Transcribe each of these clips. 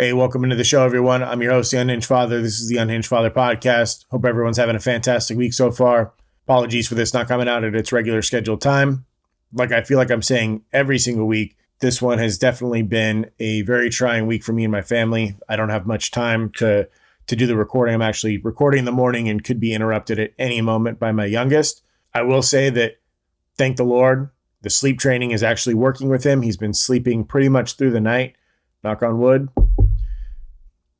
Hey, welcome into the show, everyone. I'm your host, the Unhinged Father. This is the Unhinged Father podcast. Hope everyone's having a fantastic week so far. Apologies for this not coming out at its regular scheduled time. Like I feel like I'm saying every single week, this one has definitely been a very trying week for me and my family. I don't have much time to do the recording. I'm actually recording in the morning and could be interrupted at any moment by my youngest. I will say that, thank the Lord, the sleep training is actually working with him. He's been sleeping pretty much through the night, knock on wood,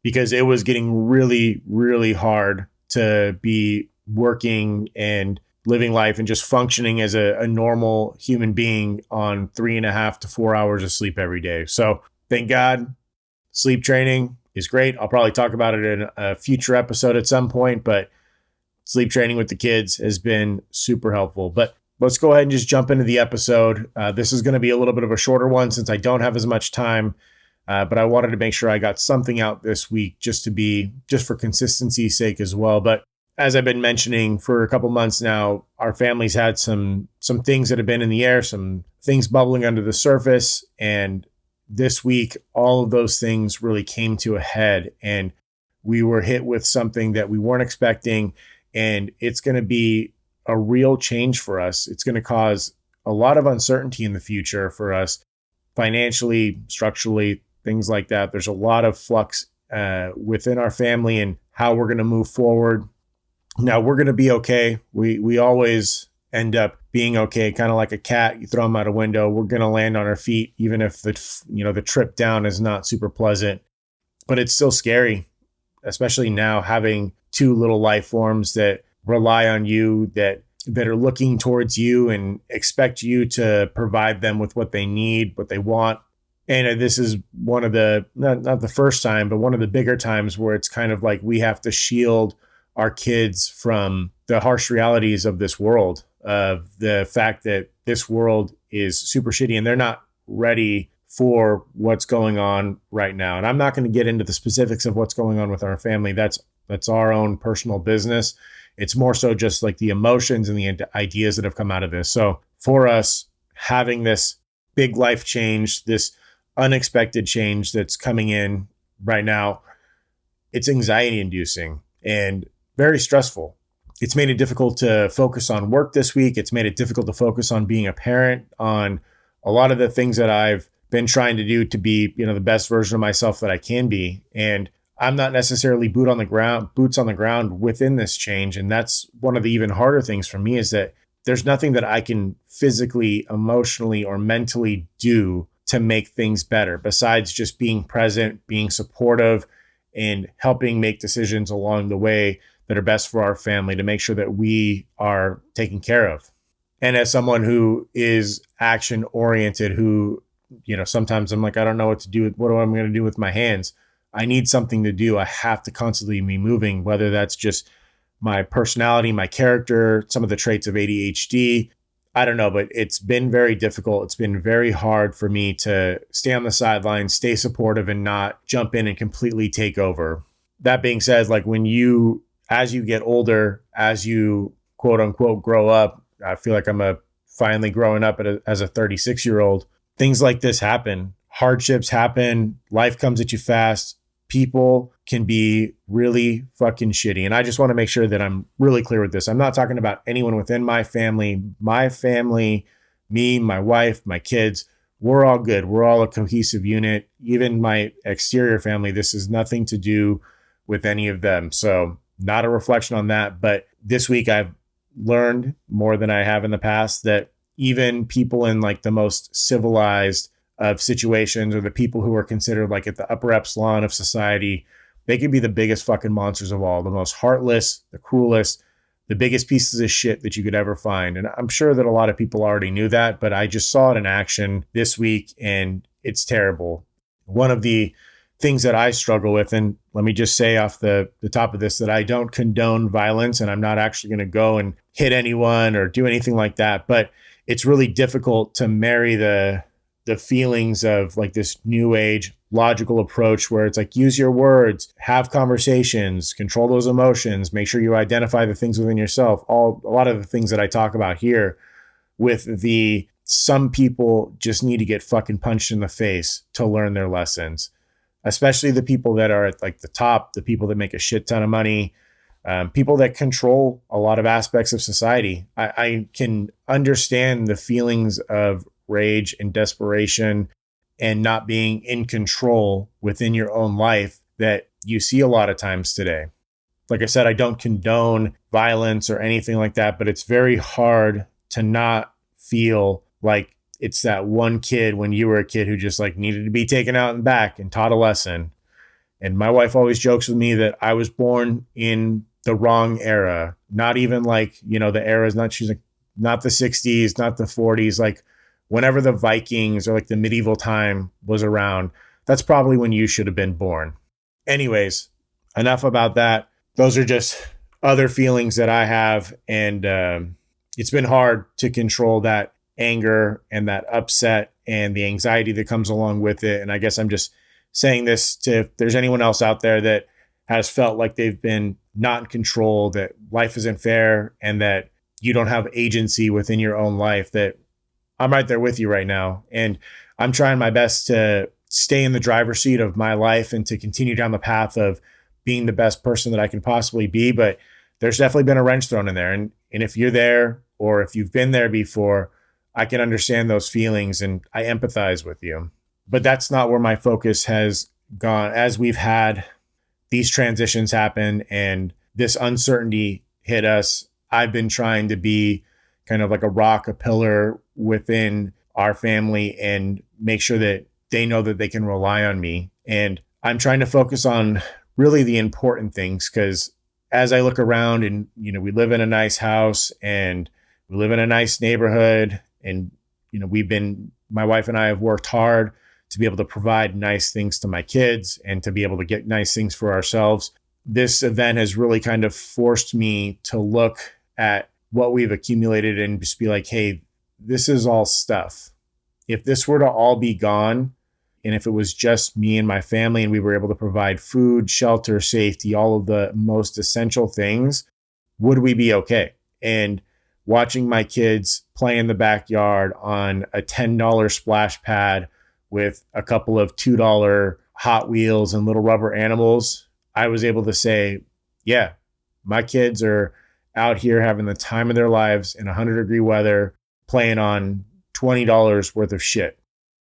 because it was getting really, really hard to be working and living life and just functioning as a normal human being on 3.5 to 4 hours of sleep every day. So thank God, sleep training is great. I'll probably talk about it in a future episode at some point, but sleep training with the kids has been super helpful. But let's go ahead and just jump into the episode. This is going to be a little bit of a shorter one since I don't have as much time. But I wanted to make sure I got something out this week just for consistency's sake as well. But as I've been mentioning for a couple months now, our family's had some things that have been in the air, some things bubbling under the surface. And this week, all of those things really came to a head and we were hit with something that we weren't expecting. And it's going to be a real change for us. It's going to cause a lot of uncertainty in the future for us financially, structurally, things like that. There's a lot of flux within our family and how we're going to move forward. Now, we're going to be okay. We always end up being okay, kind of like a cat. You throw them out a window, we're going to land on our feet, even if the trip down is not super pleasant. But it's still scary, especially now having two little life forms that rely on you, that are looking towards you and expect you to provide them with what they need, what they want. And this is one of the, not the first time, but one of the bigger times where it's kind of like we have to shield our kids from the harsh realities of this world, of the fact that this world is super shitty and they're not ready for what's going on right now. And I'm not going to get into the specifics of what's going on with our family. That's our own personal business. It's more so just like the emotions and the ideas that have come out of this. So for us, having this big life change, this unexpected change that's coming in right now, it's anxiety inducing and very stressful. It's made it difficult to focus on work this week. It's made it difficult to focus on being a parent, on a lot of the things that I've been trying to do to be, the best version of myself that I can be. And I'm not necessarily boots on the ground within this change. And that's one of the even harder things for me, is that there's nothing that I can physically, emotionally, or mentally do to make things better besides just being present, being supportive, and helping make decisions along the way that are best for our family to make sure that we are taken care of. And as someone who is action oriented, who, sometimes I'm like, I don't know what to do. What am I going to do with my hands? I need something to do. I have to constantly be moving, whether that's just my personality, my character, some of the traits of ADHD. I don't know, but it's been very difficult. It's been very hard for me to stay on the sidelines, stay supportive, and not jump in and completely take over. That being said, like as you get older, as you quote unquote grow up, I feel like I'm finally growing up as a 36-year-old. Things like this happen. Hardships happen. Life comes at you fast. People can be really fucking shitty. And I just want to make sure that I'm really clear with this. I'm not talking about anyone within my family. My family, me, my wife, my kids, we're all good. We're all a cohesive unit. Even my exterior family, this has nothing to do with any of them. So not a reflection on that. But this week I've learned more than I have in the past that even people in like the most civilized of situations, or the people who are considered like at the upper epsilon of society, they could be the biggest fucking monsters of all, the most heartless, the cruelest, the biggest pieces of shit that you could ever find. And I'm sure that a lot of people already knew that, but I just saw it in action this week and it's terrible. One of the things that I struggle with, and let me just say off the top of this, that I don't condone violence and I'm not actually going to go and hit anyone or do anything like that. But it's really difficult to marry the feelings of like this new age logical approach where it's like, use your words, have conversations, control those emotions, make sure you identify the things within yourself. A lot of the things that I talk about here, with some people just need to get fucking punched in the face to learn their lessons. especially the people that are at like the top, the people that make a shit ton of money, people that control a lot of aspects of society. I can understand the feelings of rage and desperation and not being in control within your own life that you see a lot of times today. Like I said, I don't condone violence or anything like that, but it's very hard to not feel like it's that one kid when you were a kid who just like needed to be taken out and back and taught a lesson. And my wife always jokes with me that I was born in the wrong era. Not even like, the era is not, she's like, not the 60s, not the 40s, like whenever the Vikings or like the medieval time was around, that's probably when you should have been born. Anyways, enough about that. Those are just other feelings that I have. And it's been hard to control that anger and that upset and the anxiety that comes along with it. And I guess I'm just saying this to, if there's anyone else out there that has felt like they've been not in control, that life isn't fair, and that you don't have agency within your own life, that I'm right there with you right now. And I'm trying my best to stay in the driver's seat of my life and to continue down the path of being the best person that I can possibly be. But there's definitely been a wrench thrown in there. And if you're there, or if you've been there before, I can understand those feelings and I empathize with you. But that's not where my focus has gone. As we've had these transitions happen and this uncertainty hit us, I've been trying to be kind of like a rock, a pillar within our family and make sure that they know that they can rely on me. And I'm trying to focus on really the important things, because as I look around and, we live in a nice house and we live in a nice neighborhood, and, my wife and I have worked hard to be able to provide nice things to my kids and to be able to get nice things for ourselves. This event has really kind of forced me to look at what we've accumulated and just be like, hey, this is all stuff. If this were to all be gone, and if it was just me and my family and we were able to provide food, shelter, safety, all of the most essential things, would we be okay? And watching my kids play in the backyard on a $10 splash pad with a couple of $2 Hot Wheels and little rubber animals, I was able to say, yeah, my kids are out here having the time of their lives in 100-degree weather, playing on $20 worth of shit.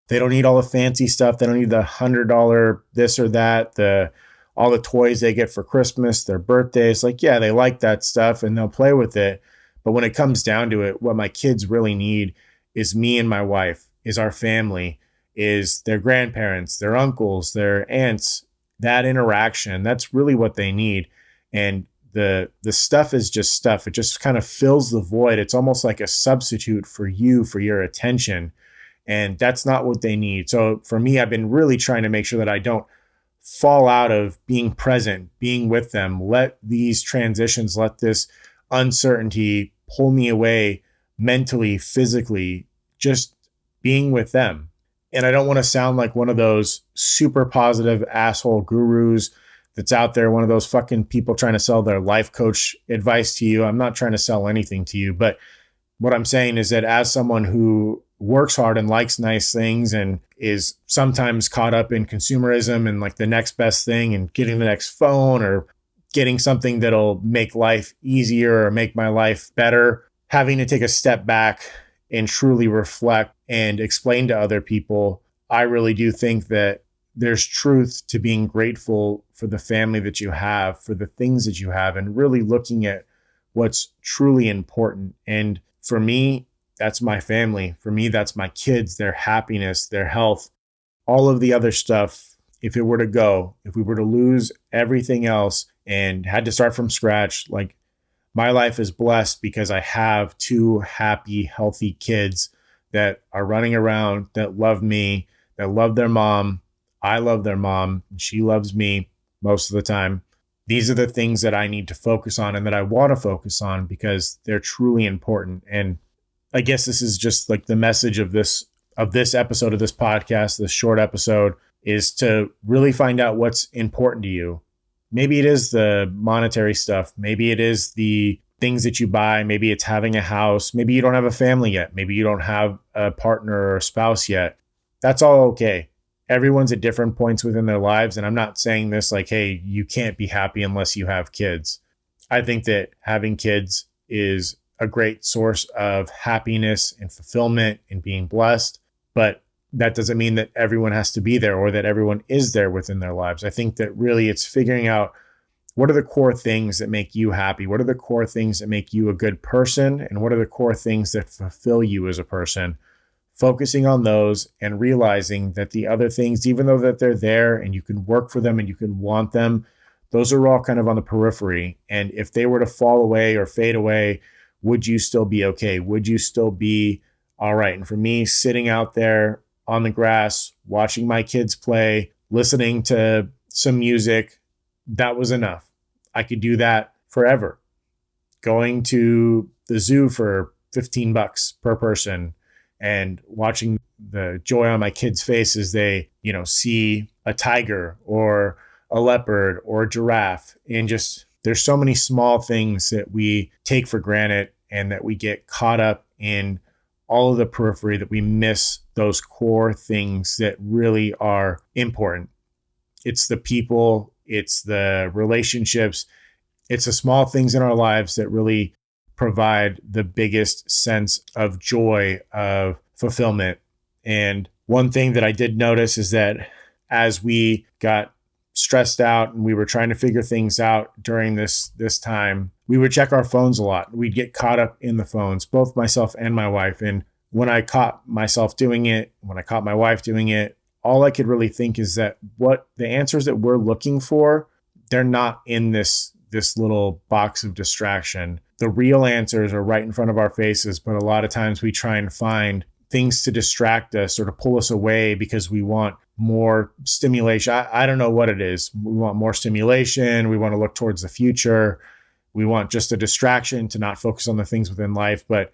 They don't need all the fancy stuff. They don't need the $100 this or that, all the toys they get for Christmas, their birthdays. Like, yeah, they like that stuff and they'll play with it. But when it comes down to it, what my kids really need is me and my wife, is our family, is their grandparents, their uncles, their aunts, that interaction. That's really what they need. And the stuff is just stuff. It just kind of fills the void. It's almost like a substitute for you, for your attention. And that's not what they need. So for me, I've been really trying to make sure that I don't fall out of being present, being with them. Let these transitions, let this uncertainty pull me away mentally, physically, just being with them. And I don't want to sound like one of those super positive asshole gurus that's out there, one of those fucking people trying to sell their life coach advice to you. I'm not trying to sell anything to you, but what I'm saying is that as someone who works hard and likes nice things and is sometimes caught up in consumerism and like the next best thing and getting the next phone or getting something that'll make life easier or make my life better, having to take a step back and truly reflect and explain to other people, I really do think that there's truth to being grateful for the family that you have, for the things that you have, and really looking at what's truly important. And for me, that's my family. For me, that's my kids, their happiness, their health, all of the other stuff. If it were to go, if we were to lose everything else and had to start from scratch, like, my life is blessed because I have two happy, healthy kids that are running around, that love me, that love their mom. I love their mom. And she loves me most of the time. These are the things that I need to focus on and that I want to focus on because they're truly important. And I guess this is just like the message of this episode of this podcast, this short episode, is to really find out what's important to you. Maybe it is the monetary stuff. Maybe it is the things that you buy. Maybe it's having a house. Maybe you don't have a family yet. Maybe you don't have a partner or a spouse yet. That's all okay. everyone's at different points within their lives. And I'm not saying this like, hey, you can't be happy unless you have kids. I think that having kids is a great source of happiness and fulfillment and being blessed. But that doesn't mean that everyone has to be there or that everyone is there within their lives. I think that really it's figuring out what are the core things that make you happy? What are the core things that make you a good person? And what are the core things that fulfill you as a person? Focusing on those and realizing that the other things, even though that they're there and you can work for them and you can want them, those are all kind of on the periphery. And if they were to fall away or fade away, would you still be okay? Would you still be all right? And for me, sitting out there on the grass, watching my kids play, listening to some music, that was enough. I could do that forever. Going to the zoo for $15 per person and watching the joy on my kids' face as they, see a tiger or a leopard or a giraffe. And just, there's so many small things that we take for granted and that we get caught up in all of the periphery that we miss those core things that really are important. It's the people, it's the relationships, it's the small things in our lives that really provide the biggest sense of joy, of fulfillment. And one thing that I did notice is that as we got stressed out and we were trying to figure things out during this time, we would check our phones a lot. We'd get caught up in the phones, both myself and my wife. And when I caught myself doing it, when I caught my wife doing it, all I could really think is that what the answers that we're looking for, they're not in this little box of distraction. The real answers are right in front of our faces, but a lot of times we try and find things to distract us or to pull us away because we want more stimulation. I don't know what it is. We want more stimulation. We want to look towards the future. We want just a distraction to not focus on the things within life. But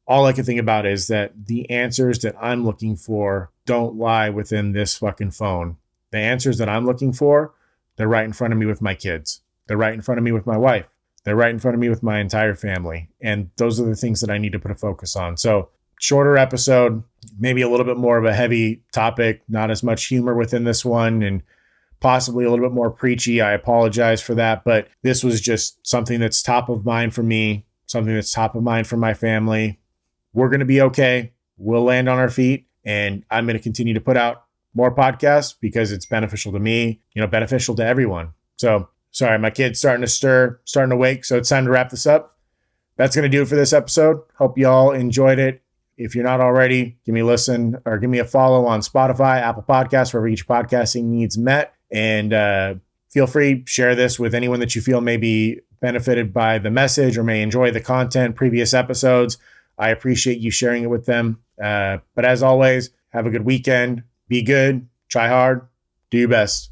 all I can think about is that the answers that I'm looking for don't lie within this fucking phone. The answers that I'm looking for, they're right in front of me with my kids. They're right in front of me with my wife. They're right in front of me with my entire family. And those are the things that I need to put a focus on. So shorter episode, maybe a little bit more of a heavy topic, not as much humor within this one, and possibly a little bit more preachy. I apologize for that, but this was just something that's top of mind for me, something that's top of mind for my family. We're going to be okay. We'll land on our feet, and I'm going to continue to put out more podcasts because it's beneficial to me, beneficial to everyone. So sorry, my kid's starting to stir, starting to wake. So it's time to wrap this up. That's going to do it for this episode. Hope y'all enjoyed it. If you're not already, give me a listen or give me a follow on Spotify, Apple Podcasts, wherever each podcasting needs met. And feel free, share this with anyone that you feel may be benefited by the message or may enjoy the content, previous episodes. I appreciate you sharing it with them. But as always, have a good weekend. Be good. Try hard. Do your best.